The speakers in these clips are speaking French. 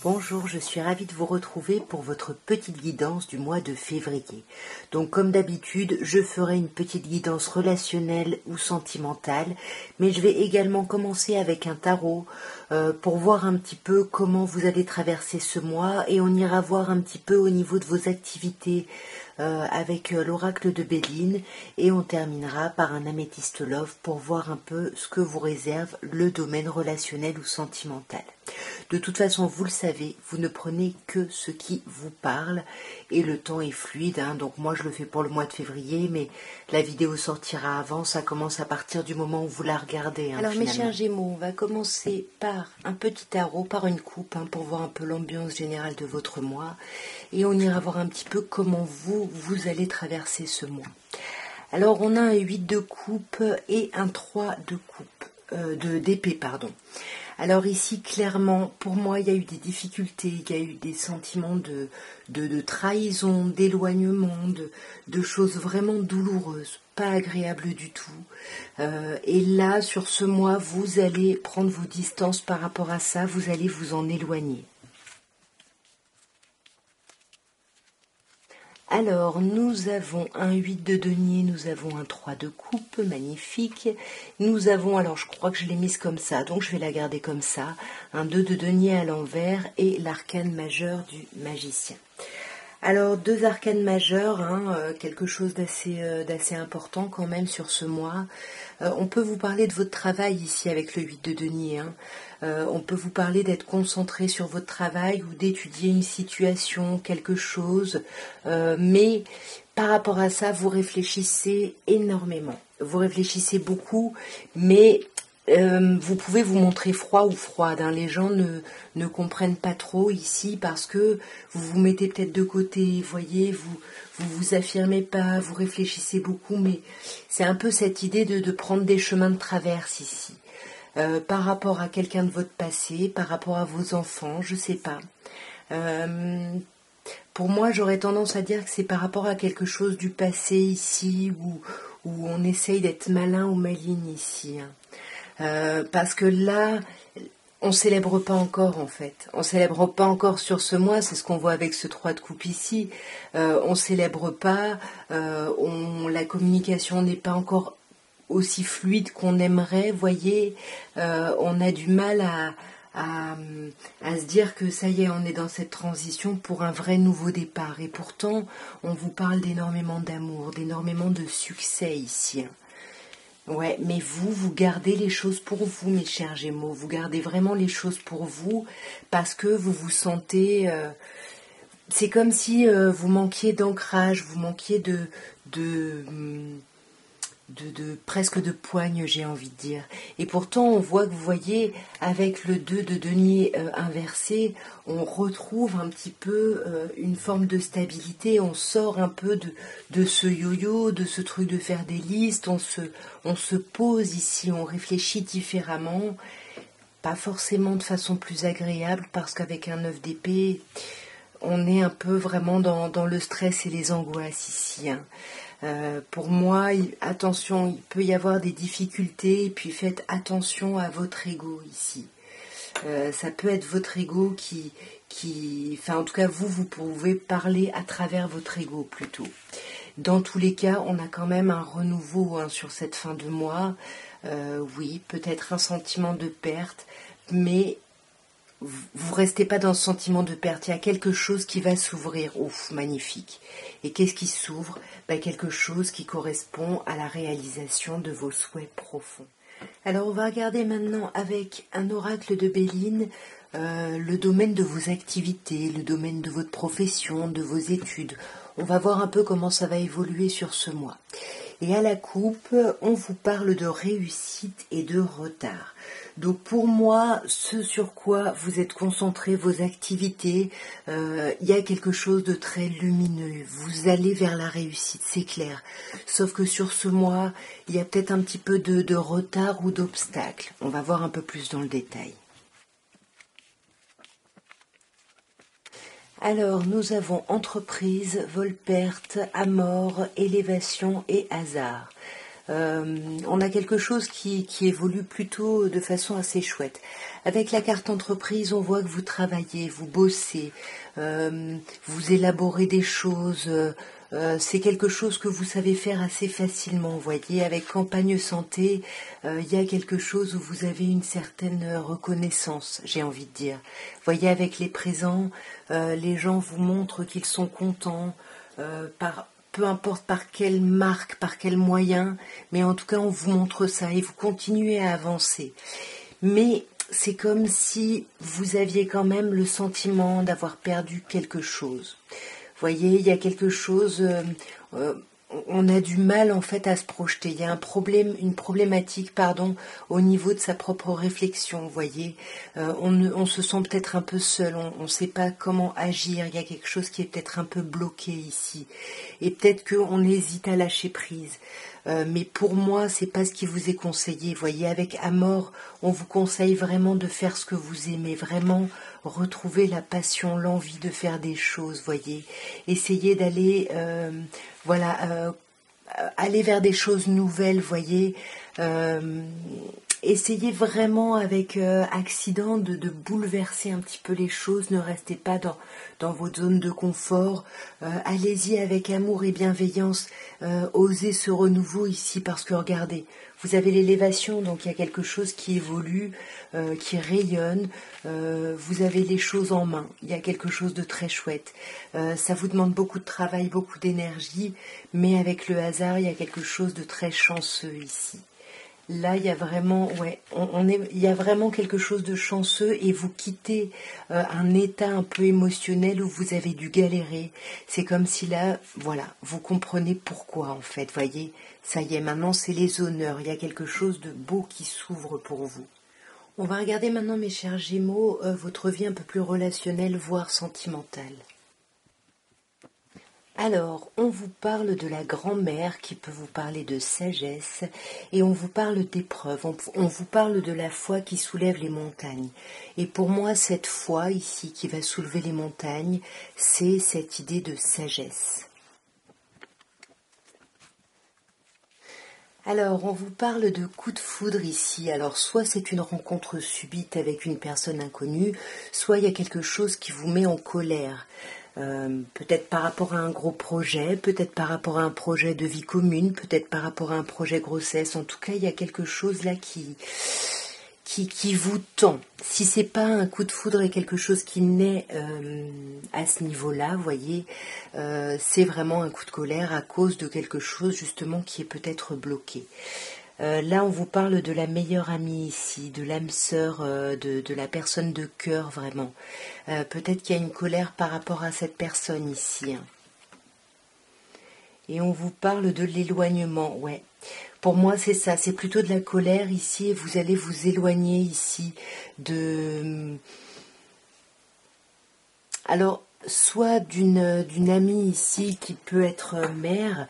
Bonjour, je suis ravie de vous retrouver pour votre petite guidance du mois de février. Donc comme d'habitude, je ferai une petite guidance relationnelle ou sentimentale, mais je vais également commencer avec un tarot pour voir un petit peu comment vous allez traverser ce mois et on ira voir un petit peu au niveau de vos activités avec l'oracle de Béline et on terminera par un améthyste love pour voir un peu ce que vous réserve le domaine relationnel ou sentimental. De toute façon, vous le savez, vous ne prenez que ce qui vous parle et le temps est fluide. Donc moi, je le fais pour le mois de février, mais la vidéo sortira avant. Ça commence à partir du moment où vous la regardez. Alors mes chers Gémeaux, on va commencer par un petit tarot, par une coupe, pour voir un peu l'ambiance générale de votre mois. Et on ira voir un petit peu comment vous allez traverser ce mois. Alors on a un 8 de coupe et un 3 de coupe, d'épée, pardon. Alors ici, clairement, pour moi, il y a eu des difficultés, il y a eu des sentiments de trahison, d'éloignement, de choses vraiment douloureuses, pas agréables du tout. Et là, sur ce mois, vous allez prendre vos distances par rapport à ça, vous allez vous en éloigner. Alors, nous avons un 8 de denier, nous avons un 3 de coupe, magnifique. Nous avons, alors je crois que je l'ai mise comme ça, donc je vais la garder comme ça, un 2 de denier à l'envers et l'arcane majeur du magicien. Alors, deux arcanes majeures, quelque chose d'assez important quand même sur ce mois. On peut vous parler de votre travail ici avec le 8 de denier. On peut vous parler d'être concentré sur votre travail ou d'étudier une situation, quelque chose. Mais par rapport à ça, vous réfléchissez énormément. Vous réfléchissez beaucoup, mais vous pouvez vous montrer froid ou froide. Les gens ne comprennent pas trop ici parce que vous vous mettez peut-être de côté, voyez, vous affirmez pas, vous réfléchissez beaucoup, mais c'est un peu cette idée de prendre des chemins de traverse ici. Par rapport à quelqu'un de votre passé, par rapport à vos enfants, je sais pas. Pour moi, j'aurais tendance à dire que c'est par rapport à quelque chose du passé ici, où on essaye d'être malin ou maligne ici. Parce que là, on célèbre pas encore en fait. On célèbre pas encore sur ce mois, c'est ce qu'on voit avec ce 3 de coupe ici. On célèbre pas, la communication n'est pas encore aussi fluide qu'on aimerait, voyez. On a du mal à se dire que ça y est, on est dans cette transition pour un vrai nouveau départ. Et pourtant, on vous parle d'énormément d'amour, d'énormément de succès ici. Ouais, mais vous gardez les choses pour vous, mes chers Gémeaux. Vous gardez vraiment les choses pour vous parce que vous vous sentez... c'est comme si vous manquiez d'ancrage, vous manquiez presque de poigne, j'ai envie de dire. Et pourtant, on voit que vous voyez, avec le 2 de denier inversé, on retrouve un petit peu une forme de stabilité, on sort un peu de ce yo-yo, de ce truc de faire des listes, on se pose ici, on réfléchit différemment, pas forcément de façon plus agréable, parce qu'avec un 9 d'épée, on est un peu vraiment dans le stress et les angoisses ici. Pour moi, attention, il peut y avoir des difficultés, et puis faites attention à votre ego ici. Ça peut être votre ego enfin en tout cas vous pouvez parler à travers votre ego plutôt. Dans tous les cas, on a quand même un renouveau sur cette fin de mois. Oui, peut-être un sentiment de perte, mais vous restez pas dans ce sentiment de perte. Il y a quelque chose qui va s'ouvrir. Ouf, magnifique. Et qu'est-ce qui s'ouvre? Quelque chose qui correspond à la réalisation de vos souhaits profonds. Alors on va regarder maintenant avec un oracle de Béline le domaine de vos activités, le domaine de votre profession, de vos études. On va voir un peu comment ça va évoluer sur ce mois. Et à la coupe, on vous parle de réussite et de retard. Donc pour moi, ce sur quoi vous êtes concentré, vos activités, il y a quelque chose de très lumineux. Vous allez vers la réussite, c'est clair. Sauf que sur ce mois, il y a peut-être un petit peu de retard ou d'obstacle. On va voir un peu plus dans le détail. Alors, nous avons entreprise, vol-perte, amour, élévation et hasard. on a quelque chose qui évolue plutôt de façon assez chouette. Avec la carte entreprise, on voit que vous travaillez, vous bossez, vous élaborez des choses. C'est quelque chose que vous savez faire assez facilement, vous voyez. Avec campagne santé, il y a quelque chose où vous avez une certaine reconnaissance, j'ai envie de dire. Vous voyez, avec les présents, les gens vous montrent qu'ils sont contents, peu importe par quelle marque, par quel moyen, mais en tout cas on vous montre ça et vous continuez à avancer. Mais c'est comme si vous aviez quand même le sentiment d'avoir perdu quelque chose. Vous voyez, il y a quelque chose, on a du mal en fait à se projeter. Il y a un problème, une problématique, pardon, au niveau de sa propre réflexion. Vous voyez, on se sent peut-être un peu seul, on ne sait pas comment agir. Il y a quelque chose qui est peut-être un peu bloqué ici, et peut-être qu'on hésite à lâcher prise. Mais pour moi, c'est pas ce qui vous est conseillé. Vous voyez, avec Amor, on vous conseille vraiment de faire ce que vous aimez, vraiment retrouver la passion, l'envie de faire des choses. Voyez, essayez d'aller, aller vers des choses nouvelles. Voyez. Essayez vraiment avec accident de bouleverser un petit peu les choses, ne restez pas dans votre zone de confort, allez-y avec amour et bienveillance, osez ce renouveau ici parce que regardez, vous avez l'élévation, donc il y a quelque chose qui évolue, qui rayonne, vous avez les choses en main, il y a quelque chose de très chouette, ça vous demande beaucoup de travail, beaucoup d'énergie, mais avec le hasard, il y a quelque chose de très chanceux ici. Là, il y a vraiment, il y a vraiment quelque chose de chanceux et vous quittez un état un peu émotionnel où vous avez dû galérer. C'est comme si là, voilà, vous comprenez pourquoi en fait. Voyez, ça y est, maintenant c'est les honneurs. Il y a quelque chose de beau qui s'ouvre pour vous. On va regarder maintenant, mes chers Gémeaux, votre vie un peu plus relationnelle, voire sentimentale. Alors, on vous parle de la grand-mère qui peut vous parler de sagesse et on vous parle d'épreuves, on vous parle de la foi qui soulève les montagnes. Et pour moi, cette foi ici qui va soulever les montagnes, c'est cette idée de sagesse. Alors, on vous parle de coup de foudre ici. Alors, soit c'est une rencontre subite avec une personne inconnue, soit il y a quelque chose qui vous met en colère. Peut-être par rapport à un gros projet, peut-être par rapport à un projet de vie commune, peut-être par rapport à un projet grossesse. En tout cas, il y a quelque chose là qui vous tend. Si c'est pas un coup de foudre et quelque chose qui naît à ce niveau-là, vous voyez, c'est vraiment un coup de colère à cause de quelque chose justement qui est peut-être bloqué. Là, on vous parle de la meilleure amie ici, de l'âme sœur, de la personne de cœur vraiment. Peut-être qu'il y a une colère par rapport à cette personne ici. Hein. Et on vous parle de l'éloignement, ouais. Pour moi, c'est ça, c'est plutôt de la colère ici et vous allez vous éloigner ici de... Alors, soit d'une amie ici qui peut être mère,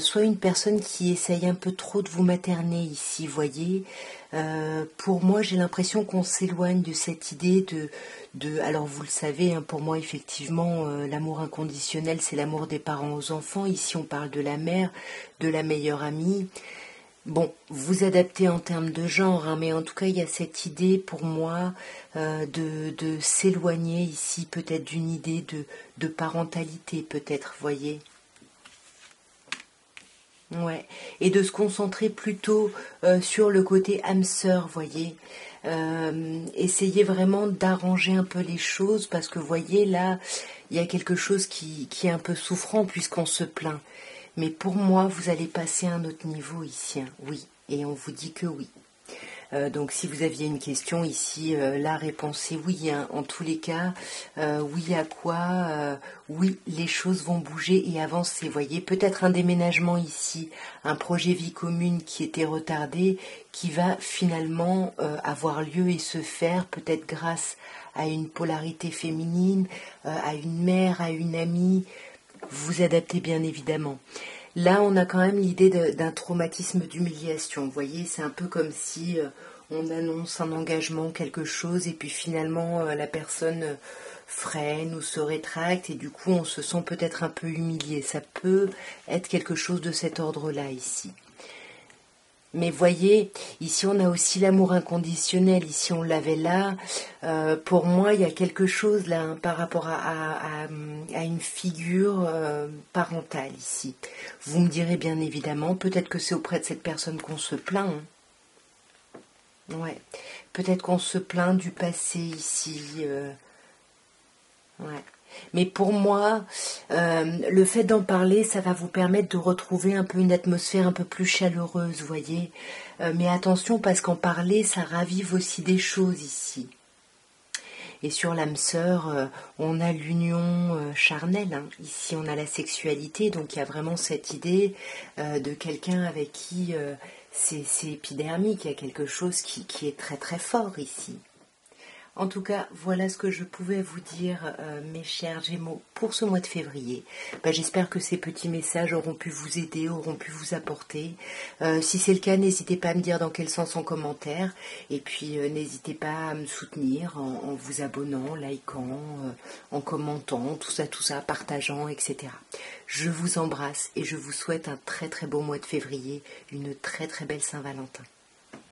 soit une personne qui essaye un peu trop de vous materner ici, voyez. Pour moi, j'ai l'impression qu'on s'éloigne de cette idée alors vous le savez, hein, pour moi effectivement, l'amour inconditionnel, c'est l'amour des parents aux enfants. Ici, on parle de la mère, de la meilleure amie. Bon, vous adaptez en termes de genre, hein, mais en tout cas, il y a cette idée pour moi de s'éloigner ici, peut-être d'une idée de parentalité, peut-être, voyez. Ouais, et de se concentrer plutôt sur le côté âme sœur, voyez. Essayez vraiment d'arranger un peu les choses parce que, voyez, là, il y a quelque chose qui est un peu souffrant puisqu'on se plaint. Mais pour moi, vous allez passer à un autre niveau ici, hein, oui, et on vous dit que oui. Donc si vous aviez une question ici, la réponse est oui. Hein. En tous les cas, oui à quoi oui, les choses vont bouger et avancer. Voyez, peut-être un déménagement ici, un projet vie commune qui était retardé, qui va finalement avoir lieu et se faire, peut-être grâce à une polarité féminine, à une mère, à une amie. Vous adaptez bien évidemment. Là, on a quand même l'idée d'un traumatisme d'humiliation. Vous voyez, c'est un peu comme si on annonce un engagement, quelque chose, et puis finalement la personne freine ou se rétracte, et du coup on se sent peut-être un peu humilié. Ça peut être quelque chose de cet ordre-là ici. Mais voyez, ici on a aussi l'amour inconditionnel, ici on l'avait là. Pour moi, il y a quelque chose là hein, par rapport à une figure parentale ici. Vous me direz bien évidemment, peut-être que c'est auprès de cette personne qu'on se plaint. Hein. Ouais, peut-être qu'on se plaint du passé ici. Ouais. Mais pour moi, le fait d'en parler, ça va vous permettre de retrouver un peu une atmosphère un peu plus chaleureuse, vous voyez. Mais attention, parce qu'en parler, ça ravive aussi des choses ici. Et sur l'âme sœur, on a l'union charnelle. Hein. Ici, on a la sexualité, donc il y a vraiment cette idée de quelqu'un avec qui c'est épidermique. Il y a quelque chose qui est très très fort ici. En tout cas, voilà ce que je pouvais vous dire, mes chers Gémeaux, pour ce mois de février. J'espère que ces petits messages auront pu vous aider, auront pu vous apporter. Si c'est le cas, n'hésitez pas à me dire dans quel sens en commentaire. Et puis, n'hésitez pas à me soutenir en vous abonnant, likant, en commentant, tout ça, partageant, etc. Je vous embrasse et je vous souhaite un très très beau mois de février, une très très belle Saint-Valentin.